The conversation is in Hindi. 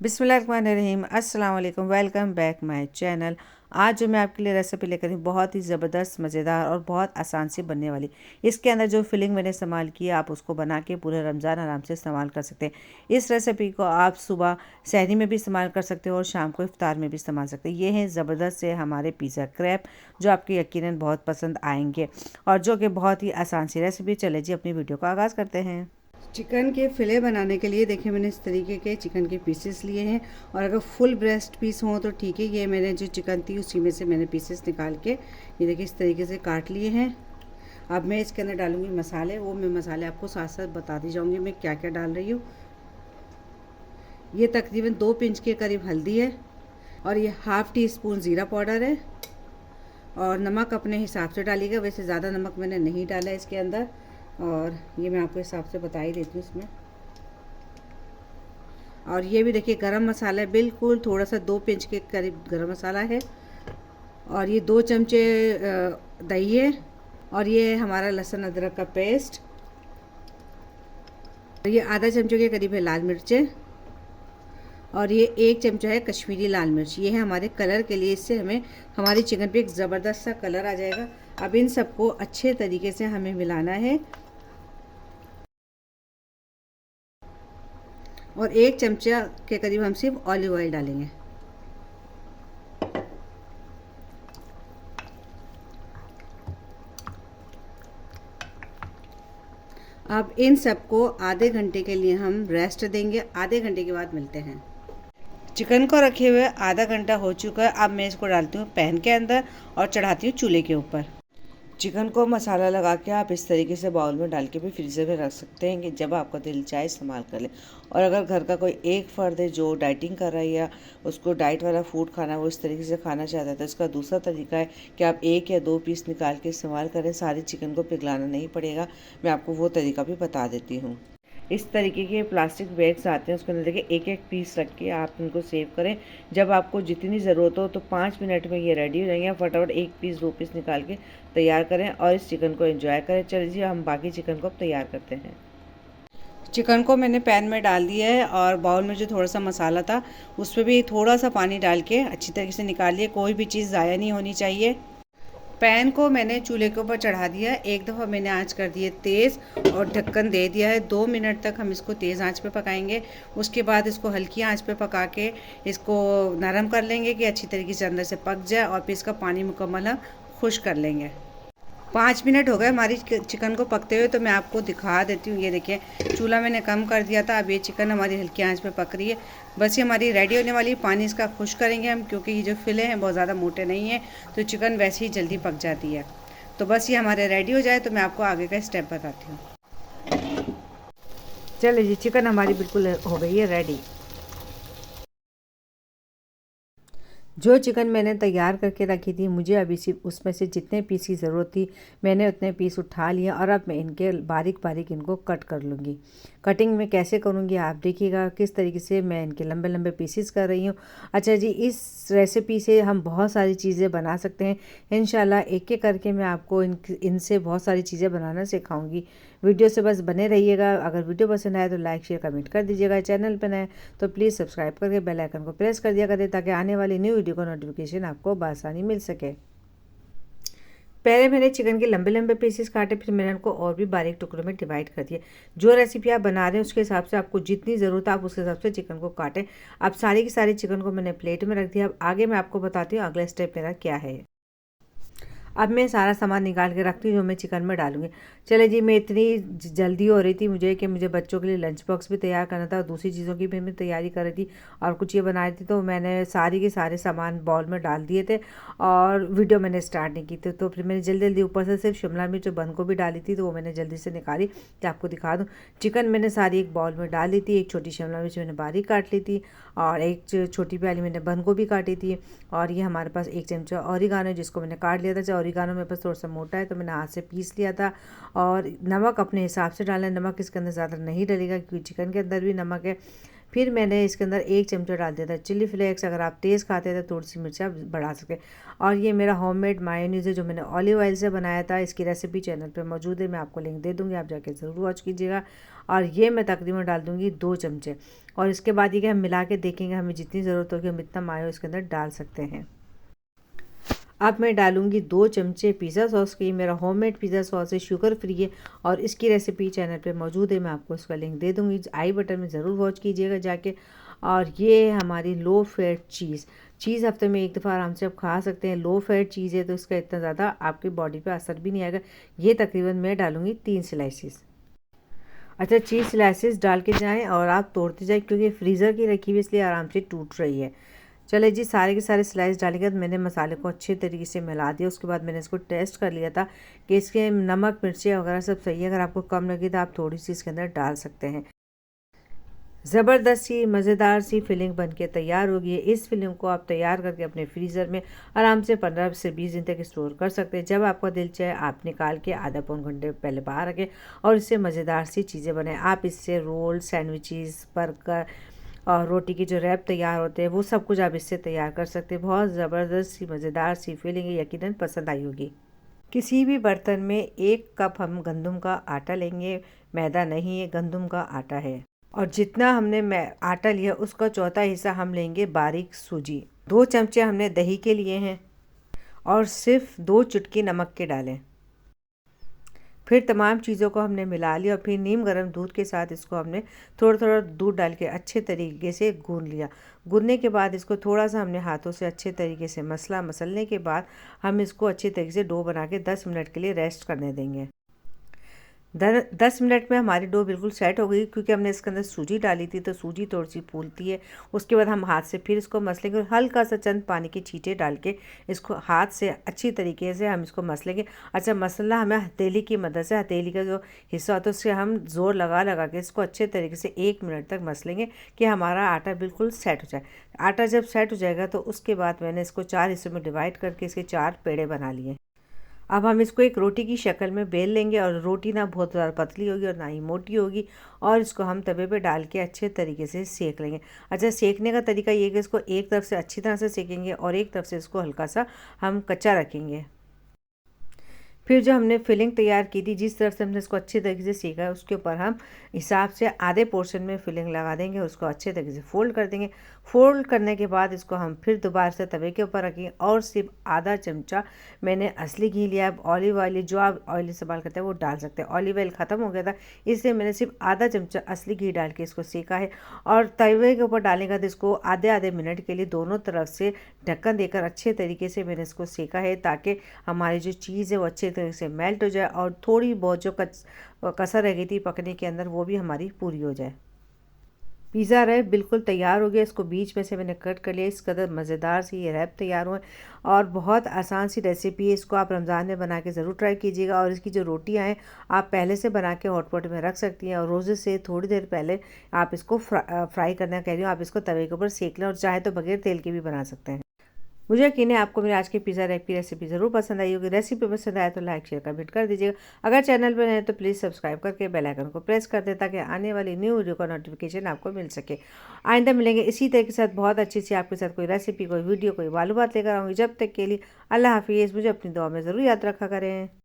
बिस्मिल्लाहिर्रहमानिर्रहीम, अस्सलाम वालेकुम, वेलकम बैक माय चैनल। आज जो मैं आपके लिए रेसिपी लेकर आई बहुत ही ज़बरदस्त, मज़ेदार और बहुत आसान सी बनने वाली। इसके अंदर जो फिलिंग मैंने इस्तेमाल की आप उसको बना के पूरे रमज़ान आराम से इस्तेमाल कर सकते हैं। इस रेसिपी को आप सुबह सहरी में भी इस्तेमाल कर सकते हो और शाम को इफ्तार में भी इस्तेमाल सकते हैं। ये हैं ज़बरदस्त से हमारे पिज़्ज़ा क्रैप, जो आपके यकीनन बहुत पसंद आएंगे और जो कि बहुत ही आसान सी रेसिपी। चले जी अपनी वीडियो का आगाज़ करते हैं। चिकन के फ़िले बनाने के लिए देखिए मैंने इस तरीके के चिकन के पीसेस लिए हैं और अगर फुल ब्रेस्ट पीस हो तो ठीक है। ये मैंने जो चिकन थी उसी में से मैंने पीसेस निकाल के ये देखिए इस तरीके से काट लिए हैं। अब मैं इसके अंदर डालूंगी मसाले, वो मैं मसाले आपको साथ साथ बताती जाऊंगी मैं क्या क्या डाल रही हूँ। ये तकरीबन 2 पिंच के करीब हल्दी है और ये हाफ़ टी स्पून ज़ीरा पाउडर है और नमक अपने हिसाब से डालिएगा। वैसे ज़्यादा नमक मैंने नहीं डाला है इसके अंदर और ये मैं आपको हिसाब से बता ही देती हूँ इसमें। और ये भी देखिए गरम मसाला है, बिल्कुल थोड़ा सा 2 पिंच के करीब गरम मसाला है और ये 2 चमचे दही है और ये हमारा लहसुन अदरक का पेस्ट, ये आधा चमचे के करीब है लाल मिर्चें और ये 1 चमचा है कश्मीरी लाल मिर्च। ये है हमारे कलर के लिए, इससे हमें हमारी चिकन पे एक ज़बरदस्त सा कलर आ जाएगा। अब इन सबको अच्छे तरीके से हमें मिलाना है और 1 चमचा के करीब हम सिर्फ ऑलिव ऑयल डालेंगे। अब इन सबको आधे घंटे के लिए हम रेस्ट देंगे। आधे घंटे के बाद मिलते हैं। चिकन को रखे हुए आधा घंटा हो चुका है। अब मैं इसको डालती हूँ पैन के अंदर और चढ़ाती हूँ चूल्हे के ऊपर। चिकन को मसाला लगा के आप इस तरीके से बाउल में डाल के भी फ्रीज़र में रख सकते हैं कि जब आपका दिल चाहे इस्तेमाल कर ले। और अगर घर का कोई एक फ़र्द है जो डाइटिंग कर रहा है या उसको डाइट वाला फूड खाना वो इस तरीके से खाना चाहता है तो इसका दूसरा तरीका है कि आप 1 या 2 पीस निकाल के इस्तेमाल करें। सारी चिकन को पिघलाना नहीं पड़ेगा। मैं आपको वो तरीका भी बता देती हूँ। इस तरीके के प्लास्टिक बैग्स आते हैं, उसके अंदर देखिए 1-1 पीस रख के आप इनको सेव करें। जब आपको जितनी ज़रूरत हो तो 5 मिनट में ये रेडी हो जाएंगे। फटाफट 1 पीस 2 पीस निकाल के तैयार करें और इस चिकन को एंजॉय करें। चलिए हम बाकी चिकन को अब तैयार करते हैं। चिकन को मैंने पैन में डाल दिया है और बाउल में जो थोड़ा सा मसाला था उस पर भी थोड़ा सा पानी डाल के अच्छी तरीके से निकाल लिया। कोई भी चीज़ ज़ाया नहीं होनी चाहिए। पैन को मैंने चूल्हे के ऊपर चढ़ा दिया। एक दफ़ा मैंने आंच कर दी है तेज़ और ढक्कन दे दिया है। 2 मिनट तक हम इसको तेज़ आंच पे पकाएंगे। उसके बाद इसको हल्की आंच पे पका के इसको नरम कर लेंगे कि अच्छी तरीके से अंदर से पक जाए और फिर इसका पानी मुकम्मल हम खुश कर लेंगे। 5 मिनट हो गए हमारी चिकन को पकते हुए, तो मैं आपको दिखा देती हूँ। ये देखिए चूल्हा मैंने कम कर दिया था। अब ये चिकन हमारी हल्की आंच पे पक रही है। बस ये हमारी रेडी होने वाली। पानी इसका खुश करेंगे हम, क्योंकि ये जो फिले हैं बहुत ज़्यादा मोटे नहीं हैं तो चिकन वैसे ही जल्दी पक जाती है। तो बस ये हमारे रेडी हो जाए तो मैं आपको आगे का स्टेप बताती हूँ। चलिए जी, चिकन हमारी बिल्कुल हो गई है रेडी। जो चिकन मैंने तैयार करके रखी थी, मुझे अभी सिर्फ उसमें से जितने पीस की ज़रूरत थी मैंने उतने पीस उठा लिए और अब मैं इनके बारीक बारीक इनको कट कर लूँगी। कटिंग में कैसे करूँगी आप देखिएगा किस तरीके से मैं इनके लंबे लंबे पीसेस कर रही हूँ। अच्छा जी, इस रेसिपी से हम बहुत सारी चीज़ें बना सकते हैं। इंशाल्लाह एक एक करके मैं आपको इनसे बहुत सारी चीज़ें बनाना सिखाऊंगी। वीडियो से बस बने रहिएगा। अगर वीडियो पसंद आए तो लाइक शेयर कमेंट कर दीजिएगा। चैनल पर नए तो प्लीज़ सब्सक्राइब करके बेल आइकन को प्रेस कर दिया करें ताकि आने वाली न्यू वीडियो का नोटिफिकेशन आपको बआसानी मिल सके। पहले मैंने चिकन के लंबे लंबे पीसेस काटे, फिर मैंने उनको और भी बारीक टुकड़ों में डिवाइड कर दिया। जो रेसिपी आप बना रहे हैं उसके हिसाब से आपको जितनी ज़रूरत है आप उसके हिसाब से चिकन को काटें। अब सारी की सारी चिकन को मैंने प्लेट में रख दिया। अब आगे मैं आपको बताती हूँ अगला स्टेप मेरा क्या है। अब मैं सारा सामान निकाल के रखती हूँ जो मैं चिकन में डालूंगी। चले जी, मैं इतनी जल्दी हो रही थी मुझे कि मुझे बच्चों के लिए लंच बॉक्स भी तैयार करना था और दूसरी चीज़ों की भी मैं तैयारी कर रही थी और कुछ ये बना रही थी, तो मैंने सारी के सारे सामान बाउल में डाल दिए थे और वीडियो मैंने स्टार्ट नहीं की थी। तो फिर मैंने जल्दी जल्दी ऊपर से सिर्फ शिमला मिर्च बंद को भी डाली थी, तो वो मैंने जल्दी से निकाली कि आपको दिखा दूँ। चिकन मैंने सारी एक बाउल में डाल दी थी। एक छोटी शिमला मिर्च मैंने बारीक काट ली थी और एक छोटी प्याली मैंने बंद गोभी काटी थी और ये हमारे पास 1 चमचा ऑरिगानो जिसको मैंने काट लिया था। ऑरिगानो मेरे पास थोड़ा सा मोटा है तो मैंने हाथ से पीस लिया था। और नमक अपने हिसाब से डालना है। नमक इसके अंदर ज़्यादा नहीं डलेगा क्योंकि चिकन के अंदर भी नमक है। फिर मैंने इसके अंदर 1 चमचा डाल दिया था चिली फ्लेक्स। अगर आप तेज़ खाते हैं तो थोड़ी सी मिर्च आप बढ़ा सकें। और ये मेरा होममेड मायोनीज़ है जो मैंने ऑलिव ऑयल से बनाया था। इसकी रेसिपी चैनल पे मौजूद है, मैं आपको लिंक दे दूँगी, आप जाके ज़रूर वॉच कीजिएगा। और ये मैं तकरीबन डाल दूँगी 2 चमचे। और इसके बाद ये कि हम मिला के देखेंगे, हमें जितनी ज़रूरत होगी हम इतना मायो इसके अंदर डाल सकते हैं। अब मैं डालूँगी 2 चमचे पिज़्ज़ा सॉस की। मेरा होममेड पिज़्ज़ा सॉस है, शुगर फ्री है और इसकी रेसिपी चैनल पे मौजूद है, मैं आपको इसका लिंक दे दूँगी, आई बटन में ज़रूर वॉच कीजिएगा जाके। और ये है हमारी लो फैट चीज़ हफ्ते में 1 दफ़ा आराम से आप खा सकते हैं। लो फैट चीज़ है तो इसका इतना ज़्यादा आपकी बॉडी पे असर भी नहीं आएगा। ये तकरीबन मैं डालूँगी 3 स्लाइसेस। अच्छा, चीज़ स्लाइसेस डाल के जाएँ और आप तोड़ते जाएँ, क्योंकि फ्रीज़र की रखी हुई इसलिए आराम से टूट रही है। चले जी, सारे के सारे स्लाइस डालने के बाद मैंने मसाले को अच्छे तरीके से मिला दिया। उसके बाद मैंने इसको टेस्ट कर लिया था कि इसके नमक मिर्ची वगैरह सब सही है। अगर आपको कम लगी तो आप थोड़ी सी इसके अंदर डाल सकते हैं। ज़बरदस्त सी मज़ेदार सी फिलिंग बनके तैयार होगी। इस फिलिंग को आप तैयार करके अपने फ्रीज़र में आराम से 15 से 20 दिन तक स्टोर कर सकते हैं। जब आपका दिल चाहे आप निकाल के आधा पौन घंटे पहले बाहर रखें और इससे मज़ेदार सी चीज़ें बनाएं। आप इससे रोल, सैंडविचेस, बर्गर और रोटी के जो रैप तैयार होते हैं वो सब कुछ आप इससे तैयार कर सकते हैं। बहुत ज़बरदस्त सी मज़ेदार सी फीलिंग है, यकीनन पसंद आई होगी। किसी भी बर्तन में 1 कप हम गंदम का आटा लेंगे, मैदा नहीं है, गंदम का आटा है। और जितना हमने आटा लिया उसका चौथा हिस्सा हम लेंगे बारीक सूजी। 2 चमचे हमने दही के लिए हैं और सिर्फ 2 चुटकी नमक के डालें। फिर तमाम चीज़ों को हमने मिला लिया और फिर नीम गर्म दूध के साथ इसको हमने थोड़ा थोड़ा दूध डाल के अच्छे तरीके से गूंद लिया। गूंदने के बाद इसको थोड़ा सा हमने हाथों से अच्छे तरीके से मसलने के बाद हम इसको अच्छे तरीके से डो बना के 10 मिनट के लिए रेस्ट करने देंगे। 10 मिनट में हमारी डो बिल्कुल सेट हो गई, क्योंकि हमने इसके अंदर सूजी डाली थी तो सूजी थोड़ी सी फूलती है। उसके बाद हम हाथ से फिर इसको मसलेंगे और हल्का सा चंद पानी की छींटे डाल के इसको हाथ से अच्छी तरीके से हम इसको मसलेंगे। अच्छा, मसलना हमें हथेली की मदद से, हथेली का जो हिस्सा होता है उससे हम ज़ोर लगा लगा के इसको अच्छे तरीके से 1 मिनट तक मसलेंगे कि हमारा आटा बिल्कुल सेट हो जाए। आटा जब सेट हो जाएगा तो उसके बाद मैंने इसको 4 हिस्सों में डिवाइड करके इसके 4 पेड़े बना लिए। अब हम इसको एक रोटी की शक्ल में बेल लेंगे और रोटी ना बहुत ज़्यादा पतली होगी और ना ही मोटी होगी। और इसको हम तवे पे डाल के अच्छे तरीके से सेक लेंगे। अच्छा, सेकने का तरीका ये है कि इसको एक तरफ से अच्छी तरह से सेकेंगे और एक तरफ से इसको हल्का सा हम कच्चा रखेंगे। फिर जो हमने फिलिंग तैयार की थी, जिस तरफ से हमने इसको अच्छे तरीके से सेका है उसके ऊपर हम हिसाब से आधे पोर्शन में फिलिंग लगा देंगे और उसको अच्छे तरीके से फोल्ड कर देंगे। फोल्ड करने के बाद इसको हम फिर दोबारा से तवे के ऊपर रखेंगे और सिर्फ आधा चमचा मैंने असली घी लिया। अब ऑलिव ऑयल, जो आप ऑयल इस्तेमाल करते हैं वो डाल सकते हैं। ऑलिव ऑयल ख़त्म हो गया था इसलिए मैंने सिर्फ आधा चमचा असली घी डाल के इसको सेका है। और तवे के ऊपर डालने के बाद इसको आधे आधे मिनट के लिए दोनों तरफ से ढक्कन देकर अच्छे तरीके से मैंने इसको सेका है, ताकि हमारी जो चीज़ है वो अच्छे तरीके से मेल्ट हो जाए और थोड़ी बहुत जो कसर रह गई थी पकने के अंदर वो भी हमारी पूरी हो जाए। पिज़्ज़ा रैप बिल्कुल तैयार हो गया। इसको बीच में से मैंने कट कर लिया। इस कदर मज़ेदार सी ये रैप तैयार हुए और बहुत आसान सी रेसिपी है। इसको आप रमज़ान में बना के ज़रूर ट्राई कीजिएगा। और इसकी जो रोटियां हैं आप पहले से बना के हॉटपॉट में रख सकती हैं और रोज़े से थोड़ी देर पहले आप इसको फ्राई करना कह रही हूँ, आप इसको तवे के ऊपर सेक लें और चाहे तो बगैर तेल के भी बना सकते हैं। मुझे यकीन है आपको मेरे आज के पिज़्ज़ा रैप की रेसिपी ज़रूर पसंद आई होगी। रेसिपी पसंद आए तो लाइक शेयर कमेंट कर दीजिएगा। अगर चैनल पर नए तो प्लीज़ सब्सक्राइब करके बेल आइकन को प्रेस कर दें ताकि आने वाली न्यू वीडियो का नोटिफिकेशन आपको मिल सके। आइंदा मिलेंगे इसी तरह के साथ बहुत अच्छी सी आपके साथ कोई रेसिपी, कोई वीडियो, कोई मालूमात लेकर आऊँगी। जब तक के लिए अल्लाह हाफिज़। मुझे अपनी दुआ में ज़रूर याद रखा करें।